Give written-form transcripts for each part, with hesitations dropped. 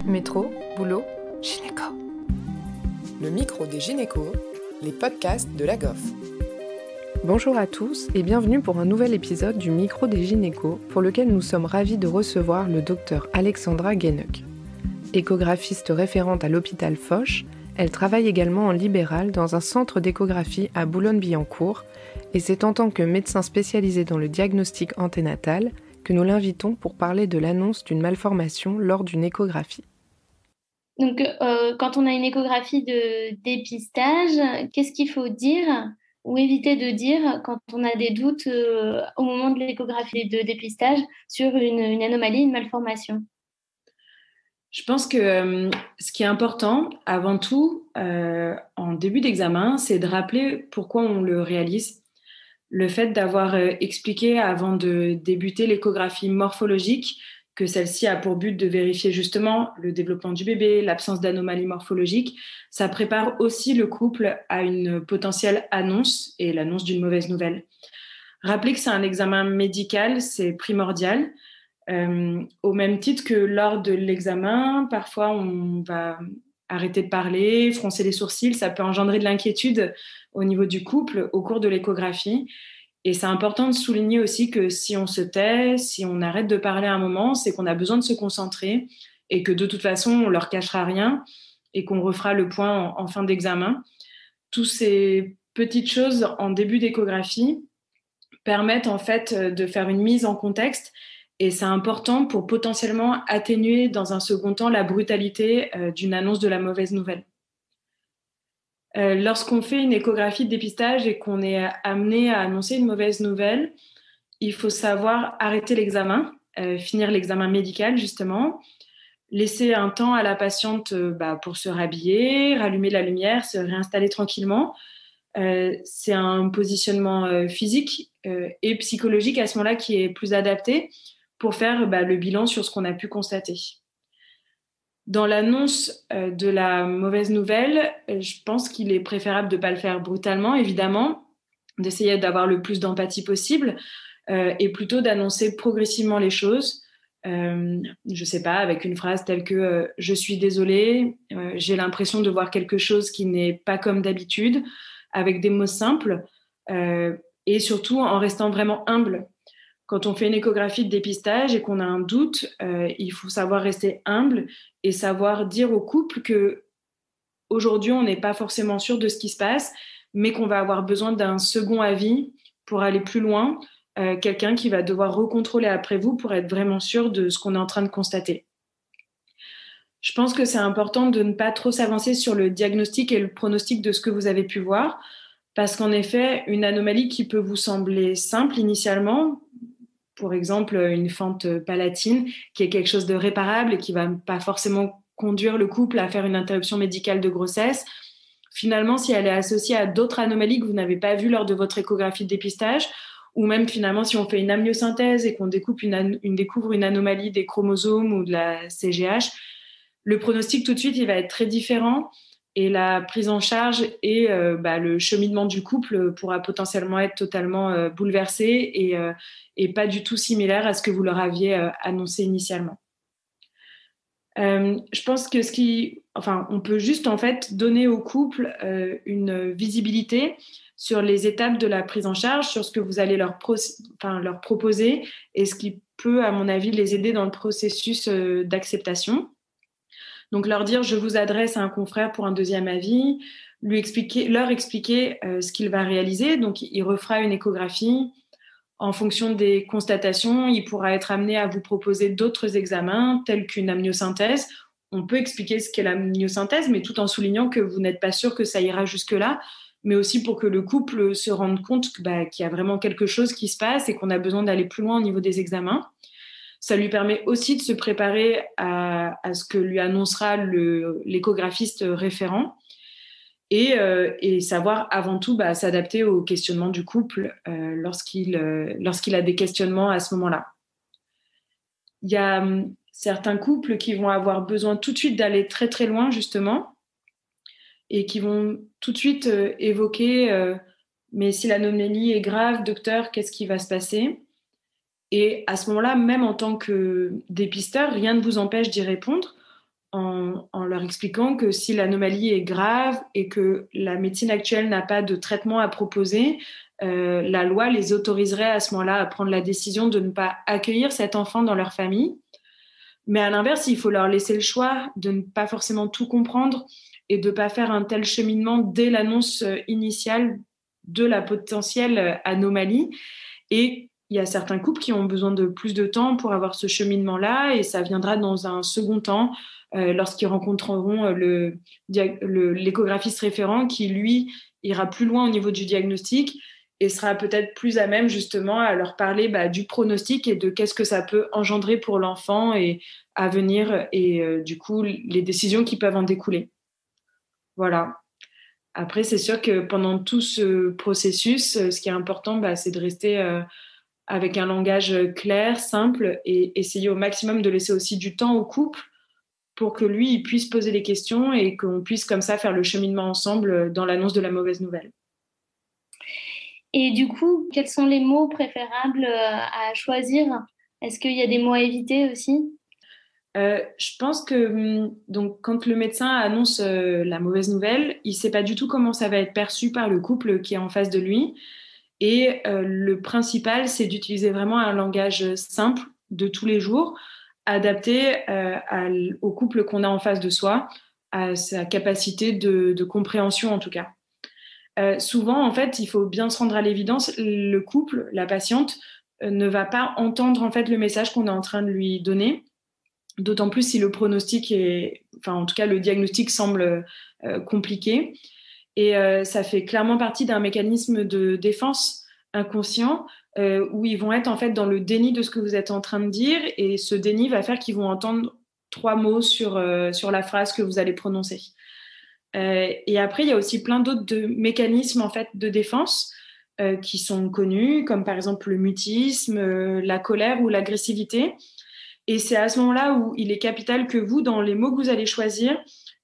Métro, boulot, gynéco. Le micro des gynécos, les podcasts de la GOF. Bonjour à tous et bienvenue pour un nouvel épisode du micro des gynécos pour lequel nous sommes ravis de recevoir le docteur Alexandra Guenec. Échographiste référente à l'hôpital Foch, elle travaille également en libéral dans un centre d'échographie à Boulogne-Billancourt et c'est en tant que médecin spécialisé dans le diagnostic anténatal que nous l'invitons pour parler de l'annonce d'une malformation lors d'une échographie. Donc, quand on a une échographie de dépistage, qu'est-ce qu'il faut dire ou éviter de dire quand on a des doutes au moment de l'échographie de dépistage sur une anomalie, une malformation? Je pense que ce qui est important, avant tout, en début d'examen, c'est de rappeler pourquoi on le réalise. Le fait d'avoir expliqué avant de débuter l'échographie morphologique que celle-ci a pour but de vérifier justement le développement du bébé, l'absence d'anomalies morphologiques, ça prépare aussi le couple à une potentielle annonce et l'annonce d'une mauvaise nouvelle. Rappeler que c'est un examen médical, c'est primordial. Au même titre que lors de l'examen, parfois on va arrêter de parler, froncer les sourcils, ça peut engendrer de l'inquiétude au niveau du couple au cours de l'échographie. Et c'est important de souligner aussi que si on se tait, si on arrête de parler à un moment, c'est qu'on a besoin de se concentrer et que de toute façon, on leur cachera rien et qu'on refera le point en fin d'examen. Toutes ces petites choses en début d'échographie permettent en fait de faire une mise en contexte et c'est important pour potentiellement atténuer dans un second temps la brutalité d'une annonce de la mauvaise nouvelle. Lorsqu'on fait une échographie de dépistage et qu'on est amené à annoncer une mauvaise nouvelle, il faut savoir arrêter l'examen, finir l'examen médical justement, laisser un temps à la patiente pour se rhabiller, rallumer la lumière, se réinstaller tranquillement. C'est un positionnement physique et psychologique à ce moment-là qui est plus adapté pour faire le bilan sur ce qu'on a pu constater. Dans l'annonce de la mauvaise nouvelle, je pense qu'il est préférable de ne pas le faire brutalement, évidemment, d'essayer d'avoir le plus d'empathie possible et plutôt d'annoncer progressivement les choses. Je sais pas, avec une phrase telle que je suis désolée, j'ai l'impression de voir quelque chose qui n'est pas comme d'habitude, avec des mots simples et surtout en restant vraiment humble. Quand on fait une échographie de dépistage et qu'on a un doute, il faut savoir rester humble et savoir dire au couple que aujourd'hui on n'est pas forcément sûr de ce qui se passe, mais qu'on va avoir besoin d'un second avis pour aller plus loin, quelqu'un qui va devoir recontrôler après vous pour être vraiment sûr de ce qu'on est en train de constater. Je pense que c'est important de ne pas trop s'avancer sur le diagnostic et le pronostic de ce que vous avez pu voir, parce qu'en effet, une anomalie qui peut vous sembler simple initialement, pour exemple une fente palatine, qui est quelque chose de réparable et qui va pas forcément conduire le couple à faire une interruption médicale de grossesse, finalement, si elle est associée à d'autres anomalies que vous n'avez pas vues lors de votre échographie de dépistage, ou même finalement si on fait une amniosynthèse et qu'on découvre une anomalie des chromosomes ou de la CGH, le pronostic tout de suite il va être très différent et la prise en charge et le cheminement du couple pourra potentiellement être totalement bouleversé et pas du tout similaire à ce que vous leur aviez annoncé initialement. Je pense que on peut juste en fait donner au couple une visibilité sur les étapes de la prise en charge, sur ce que vous allez leur proposer et ce qui peut, à mon avis, les aider dans le processus d'acceptation. Donc leur dire je vous adresse à un confrère pour un deuxième avis, leur expliquer ce qu'il va réaliser. Donc il refera une échographie. En fonction des constatations, il pourra être amené à vous proposer d'autres examens tels qu'une amniosynthèse. On peut expliquer ce qu'est l'amniosynthèse, mais tout en soulignant que vous n'êtes pas sûr que ça ira jusque-là, mais aussi pour que le couple se rende compte qu'il y a vraiment quelque chose qui se passe et qu'on a besoin d'aller plus loin au niveau des examens. Ça lui permet aussi de se préparer à ce que lui annoncera l'échographiste référent et savoir avant tout s'adapter au questionnement du couple lorsqu'il a des questionnements à ce moment-là. Il y a certains couples qui vont avoir besoin tout de suite d'aller très très loin justement et qui vont tout de suite évoquer mais si l'anomalie est grave, docteur, qu'est-ce qui va se passer ? Et à ce moment-là, même en tant que dépisteur, rien ne vous empêche d'y répondre en leur expliquant que si l'anomalie est grave et que la médecine actuelle n'a pas de traitement à proposer, la loi les autoriserait à ce moment-là à prendre la décision de ne pas accueillir cet enfant dans leur famille. Mais à l'inverse, il faut leur laisser le choix de ne pas forcément tout comprendre et de ne pas faire un tel cheminement dès l'annonce initiale de la potentielle anomalie. Et il y a certains couples qui ont besoin de plus de temps pour avoir ce cheminement-là, et ça viendra dans un second temps lorsqu'ils rencontreront l'échographiste référent qui, lui, ira plus loin au niveau du diagnostic et sera peut-être plus à même justement à leur parler du pronostic et de qu'est-ce que ça peut engendrer pour l'enfant et à venir et du coup les décisions qui peuvent en découler. Voilà. Après, c'est sûr que pendant tout ce processus, ce qui est important, c'est de rester avec un langage clair, simple et essayer au maximum de laisser aussi du temps au couple pour que lui, il puisse poser des questions et qu'on puisse comme ça faire le cheminement ensemble dans l'annonce de la mauvaise nouvelle. Et du coup, quels sont les mots préférables à choisir? Est-ce qu'il y a des mots à éviter aussi? Je pense que donc, quand le médecin annonce la mauvaise nouvelle, il ne sait pas du tout comment ça va être perçu par le couple qui est en face de lui. Et le principal, c'est d'utiliser vraiment un langage simple de tous les jours, adapté au couple qu'on a en face de soi, à sa capacité de compréhension en tout cas. Souvent, en fait, il faut bien se rendre à l'évidence, le couple, la patiente, ne va pas entendre en fait le message qu'on est en train de lui donner. D'autant plus si le pronostic en tout cas, le diagnostic semble compliqué. Et ça fait clairement partie d'un mécanisme de défense inconscient où ils vont être en fait dans le déni de ce que vous êtes en train de dire. Et ce déni va faire qu'ils vont entendre 3 mots sur la phrase que vous allez prononcer. Et après, il y a aussi plein d'autres mécanismes en fait, de défense qui sont connus, comme par exemple le mutisme, la colère ou l'agressivité. Et c'est à ce moment-là où il est capital que vous, dans les mots que vous allez choisir,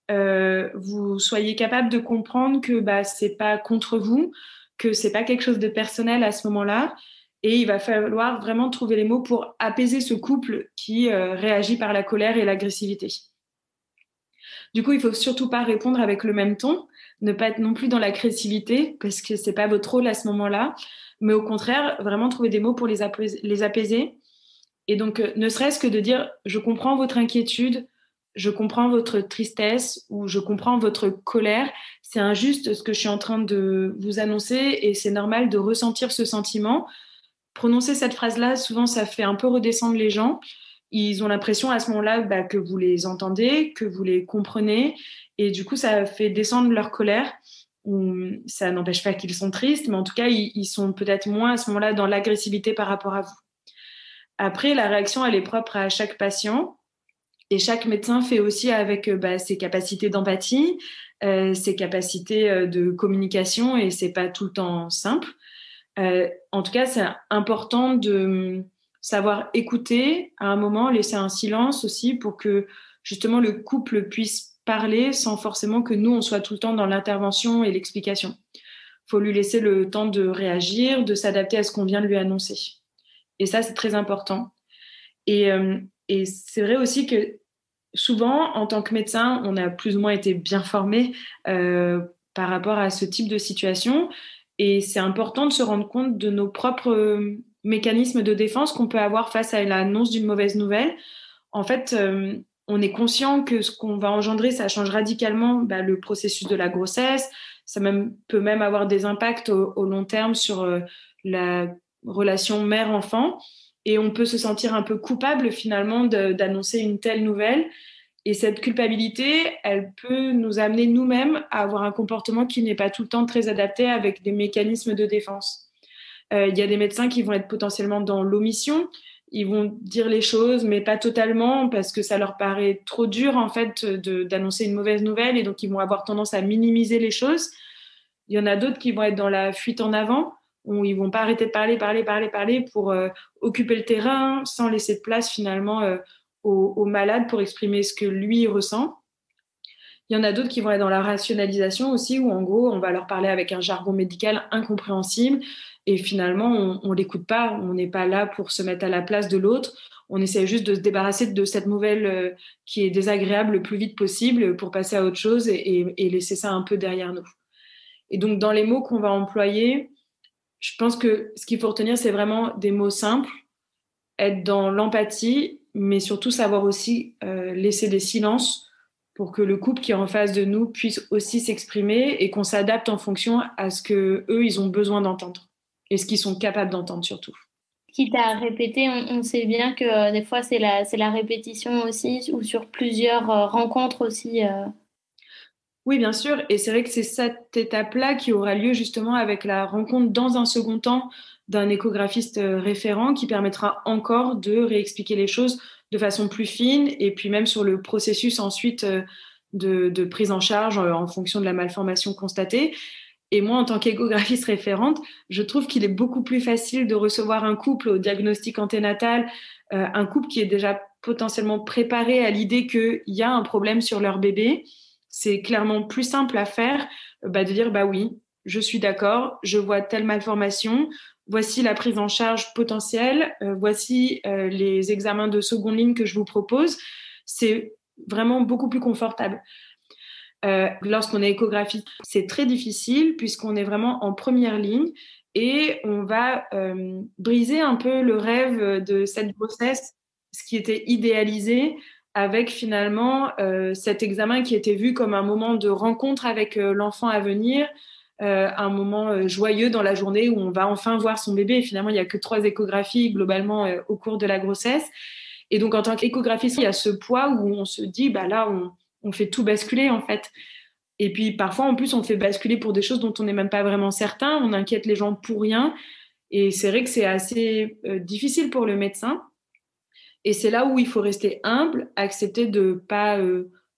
vous soyez capable de comprendre que c'est pas contre vous, que c'est pas quelque chose de personnel à ce moment-là. Et il va falloir vraiment trouver les mots pour apaiser ce couple qui réagit par la colère et l'agressivité. Du coup, il faut surtout pas répondre avec le même ton, ne pas être non plus dans l'agressivité, parce que c'est pas votre rôle à ce moment-là, mais au contraire, vraiment trouver des mots pour les apaiser. Et donc, ne serait-ce que de dire « je comprends votre inquiétude », je comprends votre tristesse ou je comprends votre colère. C'est injuste ce que je suis en train de vous annoncer et c'est normal de ressentir ce sentiment. Prononcer cette phrase-là, souvent, ça fait un peu redescendre les gens. Ils ont l'impression à ce moment-là que vous les entendez, que vous les comprenez et du coup, ça fait descendre leur colère. Ça n'empêche pas qu'ils sont tristes, mais en tout cas, ils sont peut-être moins à ce moment-là dans l'agressivité par rapport à vous. Après, la réaction, elle est propre à chaque patient. Et chaque médecin fait aussi avec ses capacités d'empathie, ses capacités de communication, et c'est pas tout le temps simple. En tout cas, c'est important de savoir écouter à un moment, laisser un silence aussi pour que justement le couple puisse parler sans forcément que nous, on soit tout le temps dans l'intervention et l'explication. Il faut lui laisser le temps de réagir, de s'adapter à ce qu'on vient de lui annoncer. Et ça, c'est très important. Et c'est vrai aussi que souvent, en tant que médecin, on a plus ou moins été bien formé par rapport à ce type de situation. Et c'est important de se rendre compte de nos propres mécanismes de défense qu'on peut avoir face à l'annonce d'une mauvaise nouvelle. En fait, on est conscient que ce qu'on va engendrer, ça change radicalement le processus de la grossesse. Ça peut même avoir des impacts au long terme sur la relation mère-enfant. Et on peut se sentir un peu coupable finalement d'annoncer une telle nouvelle. Et cette culpabilité, elle peut nous amener nous-mêmes à avoir un comportement qui n'est pas tout le temps très adapté avec des mécanismes de défense. Il y a des médecins qui vont être potentiellement dans l'omission. Ils vont dire les choses, mais pas totalement, parce que ça leur paraît trop dur en fait d'annoncer une mauvaise nouvelle. Et donc, ils vont avoir tendance à minimiser les choses. Il y en a d'autres qui vont être dans la fuite en avant, où ils vont pas arrêter de parler pour occuper le terrain sans laisser de place finalement au malade pour exprimer ce que lui ressent. Il y en a d'autres qui vont être dans la rationalisation aussi, où en gros on va leur parler avec un jargon médical incompréhensible et finalement, on l'écoute pas. On n'est pas là pour se mettre à la place de l'autre. On essaie juste de se débarrasser de cette nouvelle qui est désagréable le plus vite possible pour passer à autre chose et laisser ça un peu derrière nous. Et donc, dans les mots qu'on va employer, je pense que ce qu'il faut retenir, c'est vraiment des mots simples, être dans l'empathie, mais surtout savoir aussi laisser des silences pour que le couple qui est en face de nous puisse aussi s'exprimer et qu'on s'adapte en fonction à ce que eux ils ont besoin d'entendre et ce qu'ils sont capables d'entendre surtout. Quitte à répéter, on sait bien que des fois c'est la répétition aussi, ou sur plusieurs rencontres aussi. Oui, bien sûr. Et c'est vrai que c'est cette étape-là qui aura lieu justement avec la rencontre dans un second temps d'un échographiste référent qui permettra encore de réexpliquer les choses de façon plus fine et puis même sur le processus ensuite de prise en charge en fonction de la malformation constatée. Et moi, en tant qu'échographiste référente, je trouve qu'il est beaucoup plus facile de recevoir un couple au diagnostic anténatal, un couple qui est déjà potentiellement préparé à l'idée qu'il y a un problème sur leur bébé. C'est clairement plus simple à faire de dire oui, je suis d'accord, je vois telle malformation, voici la prise en charge potentielle, voici les examens de seconde ligne que je vous propose. C'est vraiment beaucoup plus confortable. Lorsqu'on est échographiste, c'est très difficile puisqu'on est vraiment en première ligne et on va briser un peu le rêve de cette grossesse, ce qui était idéalisé avec finalement cet examen qui était vu comme un moment de rencontre avec l'enfant à venir, un moment joyeux dans la journée où on va enfin voir son bébé. Et finalement, il n'y a que 3 échographies globalement au cours de la grossesse. Et donc, en tant qu'échographiste, il y a ce poids où on se dit, là, on fait tout basculer en fait. Et puis parfois, en plus, on fait basculer pour des choses dont on n'est même pas vraiment certain. On inquiète les gens pour rien. Et c'est vrai que c'est assez difficile pour le médecin. Et c'est là où il faut rester humble, accepter de ne pas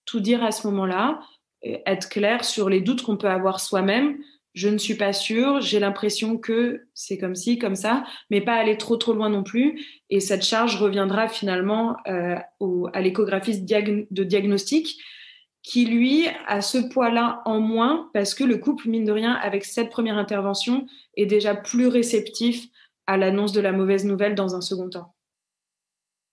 tout dire à ce moment-là, être clair sur les doutes qu'on peut avoir soi-même. Je ne suis pas sûre, j'ai l'impression que c'est comme ci, comme ça, mais pas aller trop loin non plus. Et cette charge reviendra finalement à l'échographiste de diagnostic qui, lui, a ce poids-là en moins parce que le couple, mine de rien, avec cette première intervention, est déjà plus réceptif à l'annonce de la mauvaise nouvelle dans un second temps.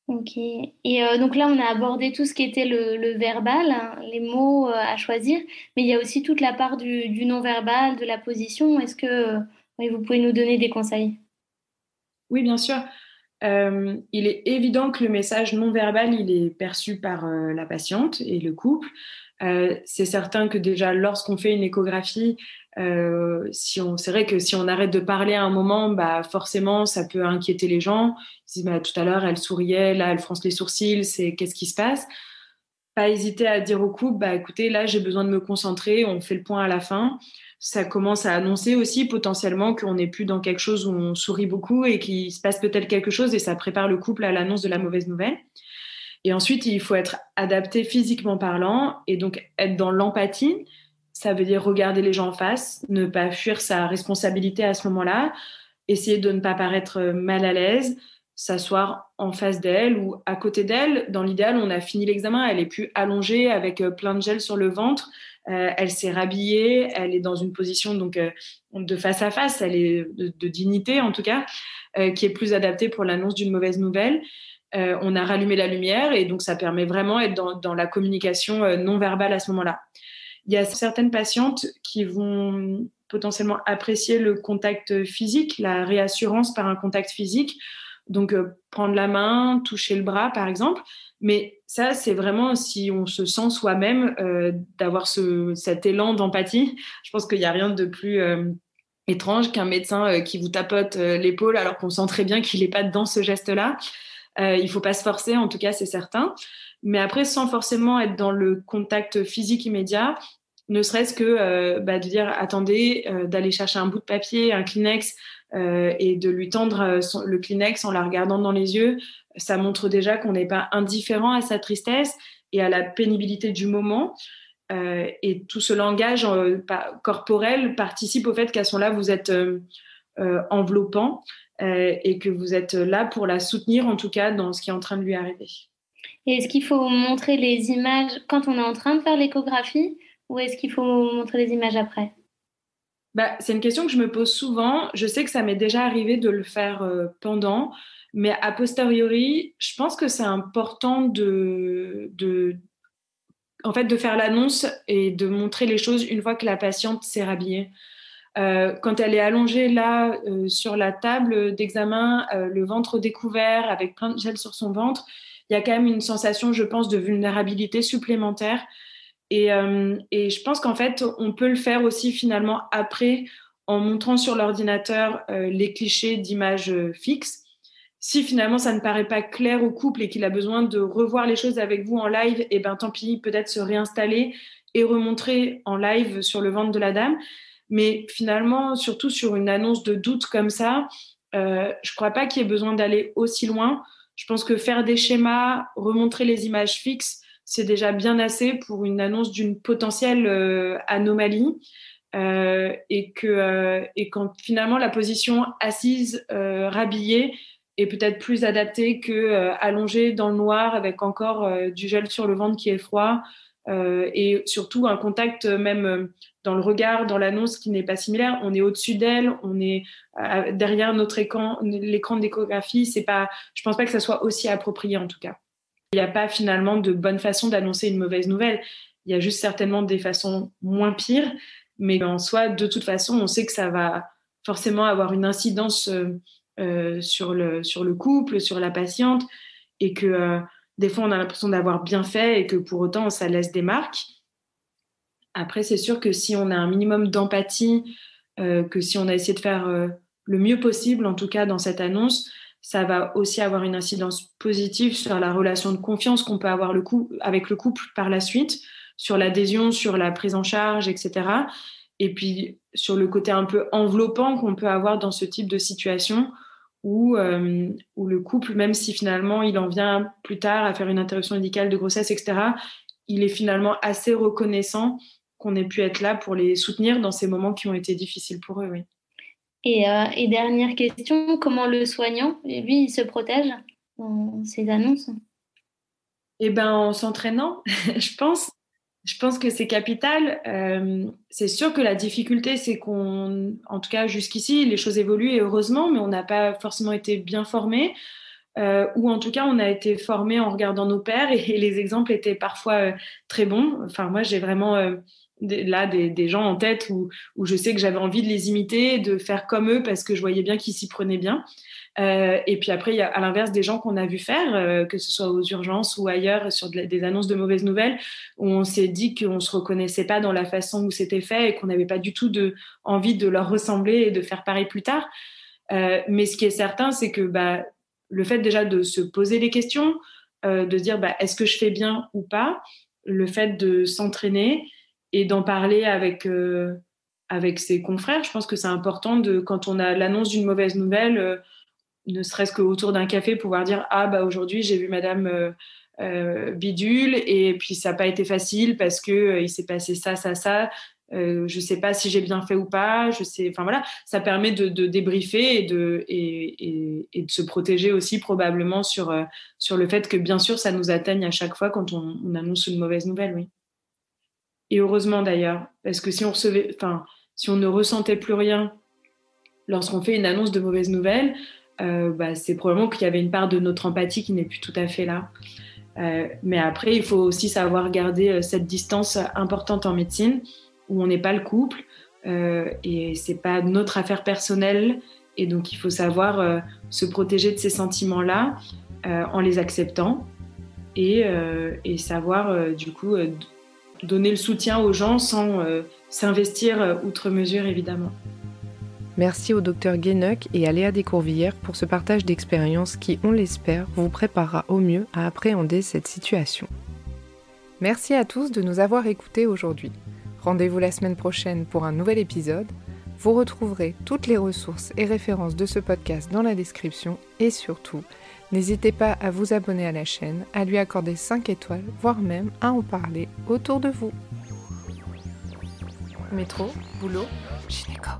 Ok. Et donc là, on a abordé tout ce qui était le verbal, hein, les mots à choisir, mais il y a aussi toute la part du non-verbal, de la position. Est-ce que vous pouvez nous donner des conseils? Oui, bien sûr. Il est évident que le message non-verbal, il est perçu par la patiente et le couple. C'est certain que déjà, lorsqu'on fait une échographie, c'est vrai que si on arrête de parler à un moment, forcément, ça peut inquiéter les gens. Ils disent, tout à l'heure, elle souriait, là, elle fronce les sourcils, qu'est-ce qui se passe? Pas hésiter à dire au couple, écoutez, là, j'ai besoin de me concentrer, on fait le point à la fin. Ça commence à annoncer aussi potentiellement qu'on n'est plus dans quelque chose où on sourit beaucoup et qu'il se passe peut-être quelque chose et ça prépare le couple à l'annonce de la mauvaise nouvelle. Et ensuite, il faut être adapté physiquement parlant et donc être dans l'empathie. Ça veut dire regarder les gens en face, ne pas fuir sa responsabilité à ce moment-là, essayer de ne pas paraître mal à l'aise, s'asseoir en face d'elle ou à côté d'elle. Dans l'idéal, on a fini l'examen, elle est plus allongée avec plein de gel sur le ventre. Elle s'est rhabillée, elle est dans une position donc de face à face, elle est de dignité en tout cas, qui est plus adaptée pour l'annonce d'une mauvaise nouvelle. On a rallumé la lumière et donc ça permet vraiment d'être dans la communication non verbale à ce moment-là. Il y a certaines patientes qui vont potentiellement apprécier le contact physique, la réassurance par un contact physique. Donc, prendre la main, toucher le bras, par exemple. Mais ça, c'est vraiment si on se sent soi-même d'avoir cet élan d'empathie. Je pense qu'il n'y a rien de plus étrange qu'un médecin qui vous tapote l'épaule alors qu'on sent très bien qu'il n'est pas dans ce geste-là. Il ne faut pas se forcer, en tout cas, c'est certain. Mais après, sans forcément être dans le contact physique immédiat, ne serait-ce que de dire attendez, d'aller chercher un bout de papier, un Kleenex, et de lui tendre le Kleenex en la regardant dans les yeux, ça montre déjà qu'on n'est pas indifférent à sa tristesse et à la pénibilité du moment. Et tout ce langage corporel participe au fait qu'à ce moment-là, vous êtes enveloppant et que vous êtes là pour la soutenir, en tout cas, dans ce qui est en train de lui arriver. Et est-ce qu'il faut montrer les images quand on est en train de faire l'échographie ou est-ce qu'il faut montrer les images après? C'est une question que je me pose souvent. Je sais que ça m'est déjà arrivé de le faire pendant, mais a posteriori, je pense que c'est important en fait, de faire l'annonce et de montrer les choses une fois que la patiente s'est rhabillée. Quand elle est allongée là sur la table d'examen, le ventre découvert avec plein de gel sur son ventre, il y a quand même une sensation, je pense, de vulnérabilité supplémentaire. Et je pense qu'en fait, on peut le faire aussi finalement après en montrant sur l'ordinateur les clichés d'images fixes. Si finalement ça ne paraît pas clair au couple et qu'il a besoin de revoir les choses avec vous en live, et ben tant pis, peut-être se réinstaller et remontrer en live sur le ventre de la dame. Mais finalement, surtout sur une annonce de doute comme ça, je crois pas qu'il y ait besoin d'aller aussi loin. Je pense que faire des schémas, remontrer les images fixes, c'est déjà bien assez pour une annonce d'une potentielle anomalie. Et quand finalement la position assise, rhabillée, est peut-être plus adaptée que allongée dans le noir avec encore du gel sur le ventre qui est froid, et surtout un contact même dans le regard, dans l'annonce qui n'est pas similaire. On est au-dessus d'elle, on est derrière notre l'écran d'échographie. Je pense pas que ça soit aussi approprié en tout cas. Il n'y a pas finalement de bonne façon d'annoncer une mauvaise nouvelle. Il y a juste certainement des façons moins pires, mais en soi, de toute façon, on sait que ça va forcément avoir une incidence sur le couple, sur la patiente, et que des fois, on a l'impression d'avoir bien fait et que pour autant, ça laisse des marques. Après, c'est sûr que si on a un minimum d'empathie, que si on a essayé de faire le mieux possible, en tout cas dans cette annonce, ça va aussi avoir une incidence positive sur la relation de confiance qu'on peut avoir avec le couple par la suite, sur l'adhésion, sur la prise en charge, etc. Et puis sur le côté un peu enveloppant qu'on peut avoir dans ce type de situation où le couple, même si finalement il en vient plus tard à faire une interruption médicale de grossesse, etc., il est finalement assez reconnaissant qu'on ait pu être là pour les soutenir dans ces moments qui ont été difficiles pour eux, oui. Et dernière question, comment le soignant, lui, il se protège dans ces annonces? Eh ben, en s'entraînant, je pense. Je pense que c'est capital. C'est sûr que la difficulté, c'est en tout cas jusqu'ici, les choses évoluent et heureusement, mais on n'a pas forcément été bien formés. Ou en tout cas, on a été formés en regardant nos pairs et les exemples étaient parfois très bons. Enfin, moi, j'ai vraiment des gens en tête où je sais que j'avais envie de les imiter, de faire comme eux parce que je voyais bien qu'ils s'y prenaient bien. Et puis après, il y a à l'inverse des gens qu'on a vu faire, que ce soit aux urgences ou ailleurs, sur des annonces de mauvaises nouvelles, où on s'est dit qu'on ne se reconnaissait pas dans la façon où c'était fait et qu'on n'avait pas du tout envie de leur ressembler et de faire pareil plus tard. Mais ce qui est certain, c'est que le fait déjà de se poser des questions, de dire est-ce que je fais bien ou pas, le fait de s'entraîner et d'en parler avec ses confrères, je pense que c'est important quand on a l'annonce d'une mauvaise nouvelle, ne serait-ce qu'autour d'un café, pouvoir dire aujourd'hui j'ai vu madame bidule et puis ça n'a pas été facile parce que il s'est passé ça, je sais pas si j'ai bien fait ou pas, enfin voilà, ça permet de débriefer et de se protéger aussi probablement sur le fait que bien sûr ça nous atteigne à chaque fois quand on annonce une mauvaise nouvelle, oui. Et heureusement d'ailleurs, parce que si on ne ressentait plus rien lorsqu'on fait une annonce de mauvaise nouvelle, c'est probablement qu'il y avait une part de notre empathie qui n'est plus tout à fait là. Mais après, il faut aussi savoir garder cette distance importante en médecine, où on n'est pas le couple, et c'est pas notre affaire personnelle, et donc il faut savoir se protéger de ces sentiments-là en les acceptant, et savoir du coup donner le soutien aux gens sans s'investir outre mesure, évidemment. Merci au Dr Guéneuc et à Léa Descourvillères pour ce partage d'expériences qui, on l'espère, vous préparera au mieux à appréhender cette situation. Merci à tous de nous avoir écoutés aujourd'hui. Rendez-vous la semaine prochaine pour un nouvel épisode. Vous retrouverez toutes les ressources et références de ce podcast dans la description et surtout, n'hésitez pas à vous abonner à la chaîne, à lui accorder 5 étoiles, voire même à en parler autour de vous. Métro, boulot, gynéco.